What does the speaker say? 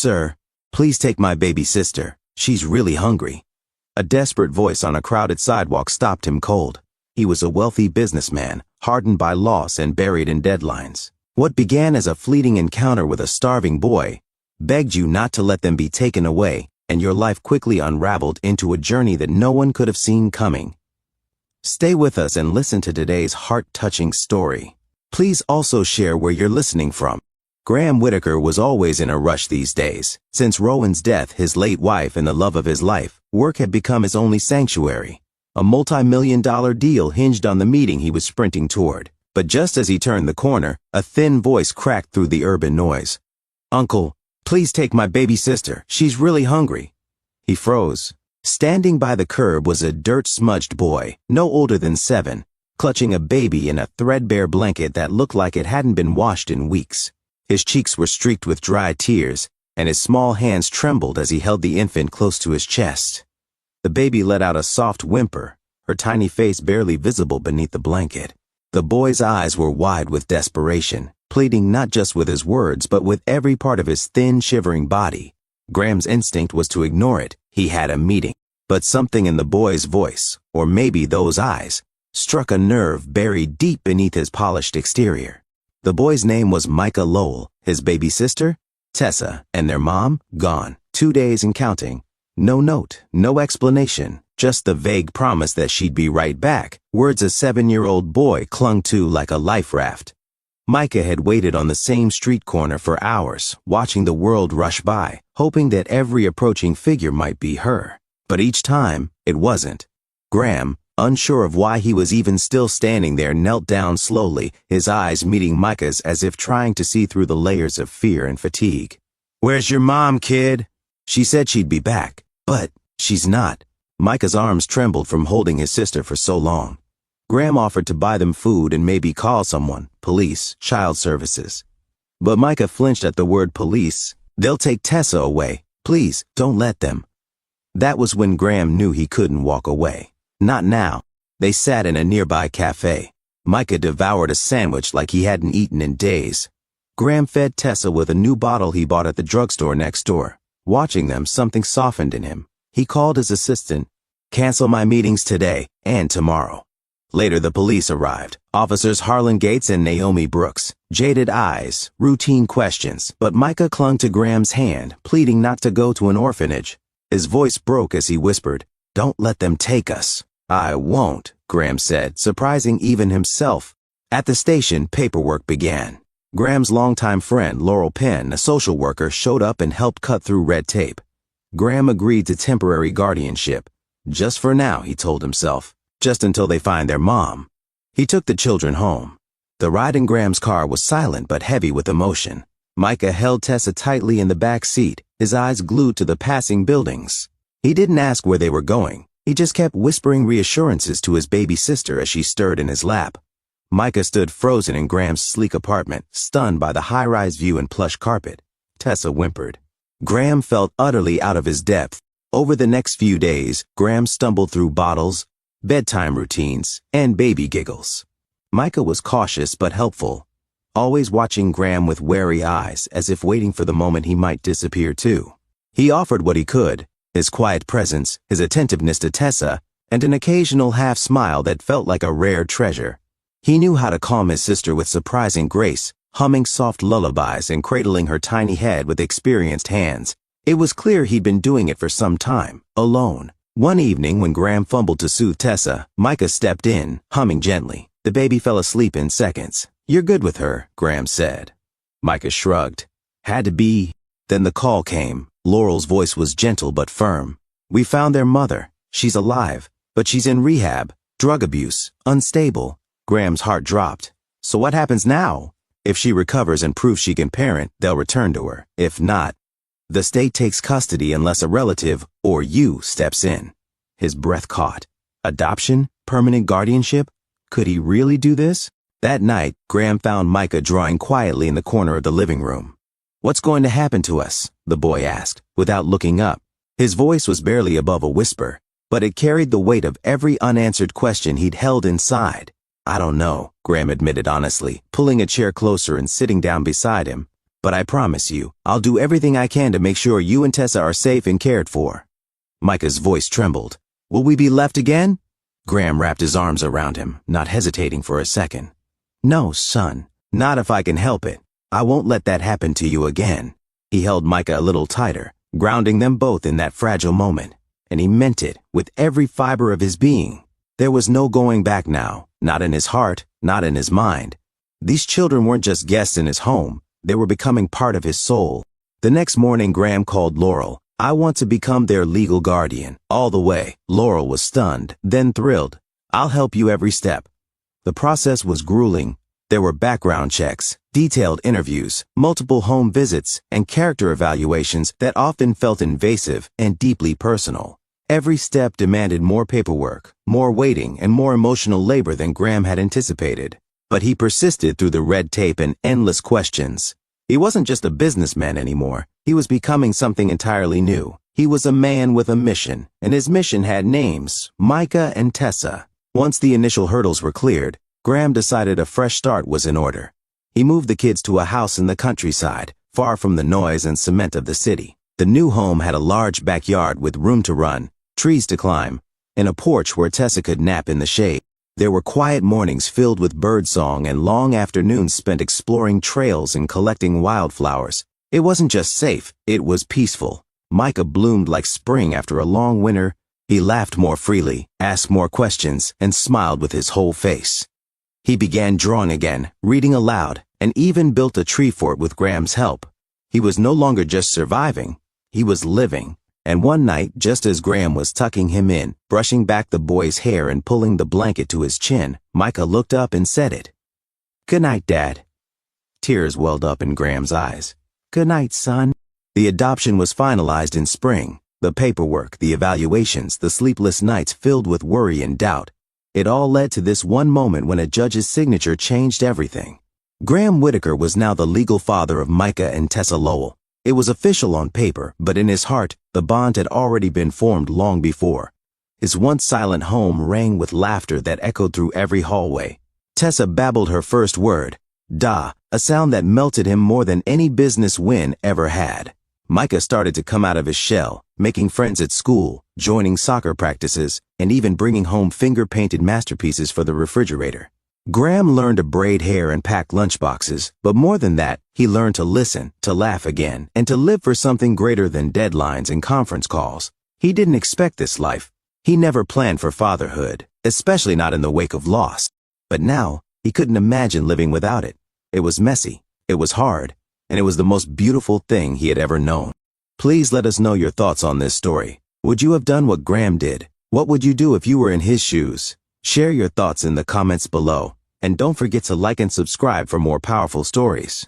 sir. Please take my baby sister. She's really hungry." A desperate voice on a crowded sidewalk stopped him cold. He was a wealthy businessman, hardened by loss and buried in deadlines. What began as a fleeting encounter with a starving boy begged you not to let them be taken away, and your life quickly unraveled into a journey that no one could have seen coming. Stay with us and listen to today's heart-touching story. Please also share where you're listening from. Graham Whitaker was always in a rush these days. Since Rowan's death, his late wife and the love of his life, work had become his only sanctuary. A multi-million-dollar deal hinged on the meeting he was sprinting toward. But just as he turned the corner, a thin voice cracked through the urban noise. "Uncle, please take my baby sister. She's really hungry." He froze. Standing by the curb was a dirt-smudged boy, no older than 7, clutching a baby in a threadbare blanket that looked like it hadn't been washed in weeks. His cheeks were streaked with dry tears, and his small hands trembled as he held the infant close to his chest. The baby let out a soft whimper, her tiny face barely visible beneath the blanket. The boy's eyes were wide with desperation, pleading not just with his words but with every part of his thin, shivering body. Graham's instinct was to ignore it. He had a meeting. But something in the boy's voice, or maybe those eyes, struck a nerve buried deep beneath his polished exterior. The boy's name was Micah Lowell, his baby sister, Tessa, and their mom, gone. 2 days and counting. No note, no explanation, just the vague promise that she'd be right back, words a 7-year-old boy clung to like a life raft. Micah had waited on the same street corner for hours, watching the world rush by, hoping that every approaching figure might be her. But each time, it wasn't. Graham, unsure of why he was even still standing there, knelt down slowly, his eyes meeting Micah's as if trying to see through the layers of fear and fatigue. "Where's your mom, kid? She said she'd be back, but she's not." Micah's arms trembled from holding his sister for so long. Graham offered to buy them food and maybe call someone, police, child services. But Micah flinched at the word police. "They'll take Tessa away. Please, don't let them." That was when Graham knew he couldn't walk away. Not now. They sat in a nearby cafe. Micah devoured a sandwich like he hadn't eaten in days. Graham fed Tessa with a new bottle he bought at the drugstore next door. Watching them, something softened in him. He called his assistant. "Cancel my meetings today and tomorrow." Later, the police arrived. Officers Harlan Gates and Naomi Brooks. Jaded eyes, routine questions, but Micah clung to Graham's hand, pleading not to go to an orphanage. His voice broke as he whispered, "Don't let them take us." "I won't," Graham said, surprising even himself. At the station, paperwork began. Graham's longtime friend, Laurel Penn, a social worker, showed up and helped cut through red tape. Graham agreed to temporary guardianship. Just for now, he told himself. Just until they find their mom. He took the children home. The ride in Graham's car was silent but heavy with emotion. Micah held Tessa tightly in the back seat, his eyes glued to the passing buildings. He didn't ask where they were going. He just kept whispering reassurances to his baby sister as she stirred in his lap. Micah stood frozen in Graham's sleek apartment, stunned by the high-rise view and plush carpet. Tessa whimpered. Graham felt utterly out of his depth. Over the next few days, Graham stumbled through bottles, bedtime routines, and baby giggles. Micah was cautious but helpful, always watching Graham with wary eyes as if waiting for the moment he might disappear too. He offered what he could, his quiet presence, his attentiveness to Tessa, and an occasional half-smile that felt like a rare treasure. He knew how to calm his sister with surprising grace, humming soft lullabies and cradling her tiny head with experienced hands. It was clear he'd been doing it for some time, alone. One evening when Graham fumbled to soothe Tessa, Micah stepped in, humming gently. The baby fell asleep in seconds. "You're good with her," Graham said. Micah shrugged. "Had to be." Then the call came. Laurel's voice was gentle but firm. "We found their mother. She's alive, but she's in rehab, drug abuse, unstable." Graham's heart dropped. "So what happens now?" "If she recovers and proves she can parent, they'll return to her. If not, the state takes custody unless a relative, or you, steps in." His breath caught. Adoption? Permanent guardianship? Could he really do this? That night, Graham found Micah drawing quietly in the corner of the living room. "What's going to happen to us?" the boy asked, without looking up. His voice was barely above a whisper, but it carried the weight of every unanswered question he'd held inside. "I don't know," Graham admitted honestly, pulling a chair closer and sitting down beside him. but I promise you, I'll do everything I can to make sure you and Tessa are safe and cared for." Micah's voice trembled. "Will we be left again?" Graham wrapped his arms around him, not hesitating for a second. "No, son, not if I can help it. I won't let that happen to you again." He held Micah a little tighter, grounding them both in that fragile moment. And he meant it with every fiber of his being. There was no going back now, not in his heart, not in his mind. These children weren't just guests in his home, they were becoming part of his soul. The next morning, Graham called Laurel. "I want to become their legal guardian, all the way." Laurel was stunned, then thrilled. "I'll help you every step." The process was grueling. There were background checks, detailed interviews, multiple home visits, and character evaluations that often felt invasive and deeply personal. Every step demanded more paperwork, more waiting, and more emotional labor than Graham had anticipated. But he persisted through the red tape and endless questions. He wasn't just a businessman anymore. He was becoming something entirely new. He was a man with a mission, and his mission had names: Micah and Tessa. Once the initial hurdles were cleared, Graham decided a fresh start was in order. He moved the kids to a house in the countryside, far from the noise and cement of the city. The new home had a large backyard with room to run, trees to climb, and a porch where Tessa could nap in the shade. There were quiet mornings filled with birdsong and long afternoons spent exploring trails and collecting wildflowers. It wasn't just safe, it was peaceful. Micah bloomed like spring after a long winter. He laughed more freely, asked more questions, and smiled with his whole face. He began drawing again, reading aloud, and even built a tree fort with Graham's help. He was no longer just surviving, he was living. And one night, just as Graham was tucking him in, brushing back the boy's hair and pulling the blanket to his chin, Micah looked up and said it. "Good night, Dad." Tears welled up in Graham's eyes. "Good night, son." The adoption was finalized in spring. The paperwork, the evaluations, the sleepless nights filled with worry and doubt. It all led to this one moment when a judge's signature changed everything. Graham Whitaker was now the legal father of Micah and Tessa Lowell. It was official on paper, but in his heart, the bond had already been formed long before. His once silent home rang with laughter that echoed through every hallway. Tessa babbled her first word, "Da," a sound that melted him more than any business win ever had. Micah started to come out of his shell, making friends at school, joining soccer practices, and even bringing home finger-painted masterpieces for the refrigerator. Graham learned to braid hair and pack lunchboxes, but more than that, he learned to listen, to laugh again, and to live for something greater than deadlines and conference calls. He didn't expect this life. He never planned for fatherhood, especially not in the wake of loss. But now, he couldn't imagine living without it. It was messy, it was hard, and it was the most beautiful thing he had ever known. Please let us know your thoughts on this story. Would you have done what Graham did? What would you do if you were in his shoes? Share your thoughts in the comments below, and don't forget to like and subscribe for more powerful stories.